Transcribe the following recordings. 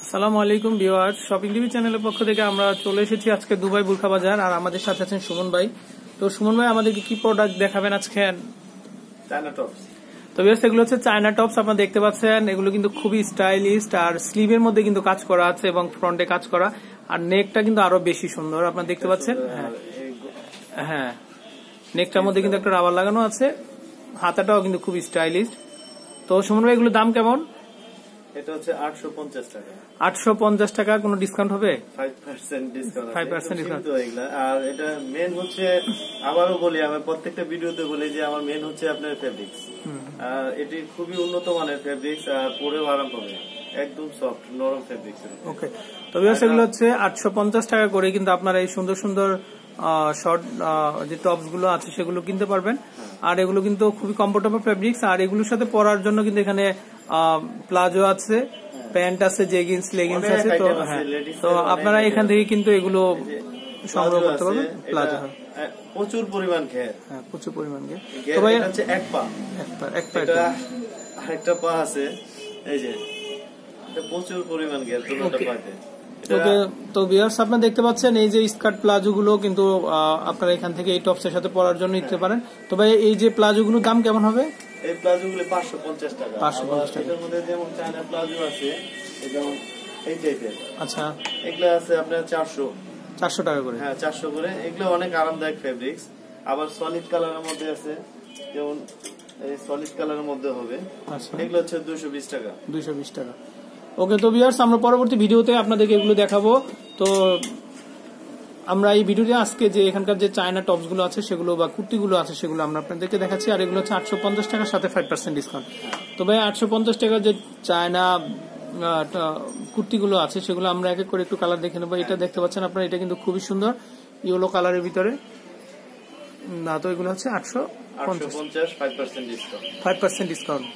আসসালামু আলাইকুম viewers, shopping TV চ্যানেলের পক্ষ থেকে আমরা চলে এসেছি আজকে দুবাই বুরখা বাজার। আর আমাদের সাথে আছেন সুমন ভাই। তো সুমন ভাই আমাদেরকে কি প্রোডাক্ট দেখাবেন আজকে? China tops. তো ভিউয়ার্স, এগুলো হচ্ছে চায়না টপস। আপনারা দেখতে পাচ্ছেন এগুলো কিন্তু খুবই স্টাইলিশ, আর স্লিভের মধ্যে কিন্তু কাজ করা আছে এবং ফ্রন্টে কাজ করা, আর নেকটা কিন্তু আরো বেশি সুন্দর। আপনারা দেখতে পাচ্ছেন, হ্যাঁ নেকটার মধ্যে কিন্তু একটা রাবার লাগানো আছে, হাতাটাও কিন্তু খুবই স্টাইলিশ। তো সুমন ভাই, এগুলোর দাম কেমন? এটা হচ্ছে 850 টাকা। 850 টাকা। কোনো ডিসকাউন্ট হবে? 5% ডিসকাউন্ট। 5% ডিসকাউন্ট। আর এটা মেন হচ্ছে, আবারও বলি, আমি প্রত্যেকটা ভিডিওতে বলি যে আমার মেন হচ্ছে আপনার ফেব্রিক্স। আর এটি খুবই উন্নত মানের ফেব্রিক্স, আর পরেও আরাম পাবে, একদম সফট নরম ফেব্রিক্স। ওকে, তো ভিউয়ার্স, এগুলো হচ্ছে 850 টাকা করে, কিন্তু আপনারা এই সুন্দর সুন্দর শর্ট যে টপস গুলো আছে সেগুলো কিনতে পারবেন। আর এগুলো কিন্তু খুবই কমফোর্টেবল ফেব্রিক্স, আর এগুলোর সাথে পরার জন্য কিন্তু এখানে প্লাজো আছে, প্যান্ট আছে, জেগিন্স, লেগিংস আছে। তো হ্যাঁ, তো আপনারা এখান থেকে কিন্তু এগুলো সংগ্রহ করতে পারবেন। প্লাজো প্রচুর পরিমাণ ঘের, হ্যাঁ প্রচুর পরিমাণ ঘের। তো ভাই হচ্ছে এক পা, এটা আরেকটা পা আছে, এই যে এটা প্রচুর পরিমাণ ঘের দুটোটা পাতে। তো ভিউয়ার্স, আপনারা দেখতে পাচ্ছেন এই যে স্কার্ট প্লাজো গুলো কিন্তু আপনারা এখান থেকে এই টপস এর সাথে পরার জন্য নিতে পারেন। তো ভাই, এই যে প্লাজো গুলোর দাম কেমন হবে? এই প্লাজো গুলো 550 টাকা। 550 টাকা। এর মধ্যে যেমন চায়না প্লাজো আছে, যেমন এই টাইপের, আচ্ছা, এগুলো আছে আপনার 400 টাকা করে। হ্যাঁ 400 করে। এগুলো অনেক আরামদায়ক ফেব্রিক্স। আবার সলিড কালারের মধ্যে আছে, যেমন এই সলিড কালারের মধ্যে হবে। আচ্ছা, এগুলো হচ্ছে 220 টাকা। 220 টাকা। ওকে, তো ভিউয়ার্স, আমরা পরবর্তী ভিডিওতে আপনাদেরকে এগুলো দেখাবো। তো আমরা এই ভিডিওতে আজকে যে এখানকার যে চায়না টপস গুলো আছে সেগুলো বা কুর্তি গুলো আছে সেগুলো আমরা আপনাদেরকে দেখাচ্ছি। আর এগুলো হচ্ছে 850 টাকার সাথে 5% ডিসকাউন্ট। তো ভাই, 850 টাকার যে চায়না কুর্তি গুলো আছে সেগুলো আমরা এক এক করে একটু কালার দেখে নেবো। এটা দেখতে পাচ্ছেন আপনারা, এটা কিন্তু খুবই সুন্দর ইয়েলো কালারের ভিতরে। না, তো এগুলো হচ্ছে 850, 5% ডিসকাউন্ট।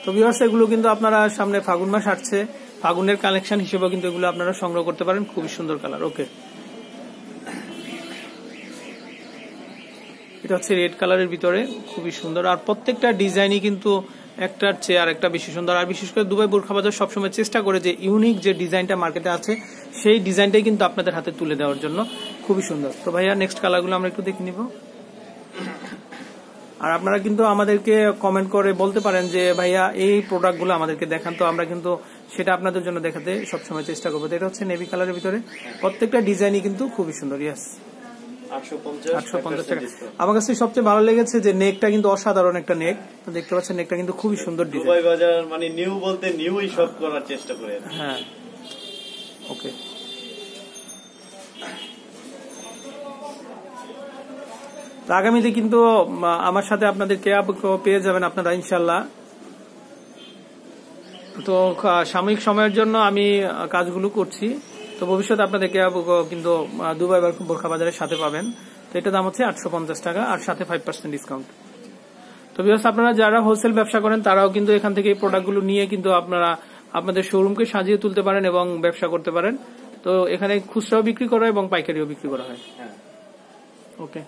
তো ভিউয়ার্স, এগুলো কিন্তু আপনারা সামনে ফাগুন মাস আসছে, ফাগুনের কালেকশন হিসেবে কিন্তু এগুলো আপনারা সংগ্রহ করতে পারেন। খুবই সুন্দর কালার। ওকে, এটা হচ্ছে রেড কালারের ভিতরে, খুবই সুন্দর। আর প্রত্যেকটা ডিজাইনই কিন্তু একটার চেয়ে আর একটা বেশি সুন্দর। আর বিশেষ করে দুবাই বুরখা বাজার সবসময় চেষ্টা করে যে ইউনিক যে ডিজাইনটা মার্কেটে আছে সেই ডিজাইনটাই কিন্তু আপনাদের হাতে তুলে দেওয়ার জন্য। খুবই সুন্দর। তো ভাইয়া, নেক্সট কালারগুলো আমরা একটু দেখে নিব। আর আপনারা কিন্তু আমাদেরকে কমেন্ট করে বলতে পারেন যে ভাইয়া এই প্রোডাক্টগুলো আমাদেরকে দেখান, তো আমরা কিন্তু সেটা আপনাদের জন্য দেখাতে সবসময় চেষ্টা করবো। তো এটা হচ্ছে নেভি কালারের ভিতরে, প্রত্যেকটা ডিজাইনই কিন্তু খুবই সুন্দর। ইয়াস, 850 টাকা। আমার কাছে সবচেয়ে ভালো লেগেছে যে নেকটা কিন্তু অসাধারণ একটা নেক। তো দেখতে পাচ্ছেন নেকটা কিন্তু খুবই সুন্দর ডিজাইন। দুবাই বাজার মানে নিউ বলতে নিউই সব করার চেষ্টা করে। হ্যাঁ, ওকে। আগামীতে কিন্তু আমার সাথে আপনাদের ক্যাব পেয়ে যাবেন আপনারা ইনশাল্লাহ। তো সাময়িক সময়ের জন্য আমি কাজগুলো করছি, তো ভবিষ্যতে আপনাদের ক্যাব কিন্তু দুবাই বুরখা বাজারের সাথে পাবেন। তো এটা দাম হচ্ছে 850 টাকা, আর সাথে 5% ডিসকাউন্ট। তো ভিউয়ার্স, আপনারা যারা হোলসেল ব্যবসা করেন তারাও কিন্তু এখান থেকে এই প্রোডাক্টগুলো নিয়ে কিন্তু আপনারা আপনাদের শোরুমকে সাজিয়ে তুলতে পারেন এবং ব্যবসা করতে পারেন। তো এখানে খুচরাও বিক্রি করা হয় এবং পাইকারিও বিক্রি করা হয়। ওকে,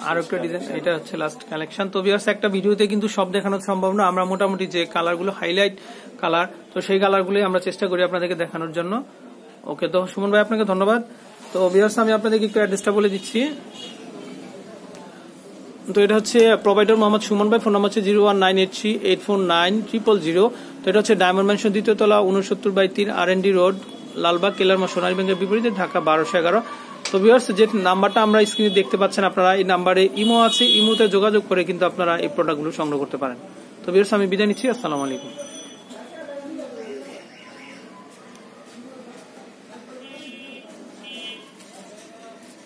আর একটা ডিজাইন, এটা হচ্ছে লাস্ট কালেকশন। তো ভিউয়ার্স, একটা ভিডিওতে কিন্তু সব দেখানো সম্ভব না। আমরা মোটামুটি যে কালারগুলো হাইলাইট কালার, তো সেই কালারগুলোই আমরা চেষ্টা করি আপনাদেরকে দেখানোর জন্য। ওকে, তো সুমন ভাই, আপনাকে ধন্যবাদ। তো ভিউয়ার্স, আমি আপনাদেরকে একটু অ্যাড্রেসটা বলে দিচ্ছি। তো এটা হচ্ছে প্রোভাইডার মোহাম্মদ সুমন ভাই, ফোন নাম্বার হচ্ছে 01938490000। তো এটা হচ্ছে ডায়মন্ড ম্যানশন 2য় তলা, 69/3, R&D রোড, লালবাগ, কেলারমা, সোনালী ব্যাংকের বিপরীতে, ঢাকা 1211। তো ভিউয়ার্স, যে নাম্বারটা আমরা স্ক্রিনে দেখতে পাচ্ছেন আপনারা, এই নাম্বারে ইমো আছে, ইমোতে যোগাযোগ করে কিন্তু আপনারা এই প্রোডাক্টগুলো সংগ্রহ করতে পারেন। তো ভিউয়ার্স, আমি বিদায় নিচ্ছি। আসসালামু আলাইকুম।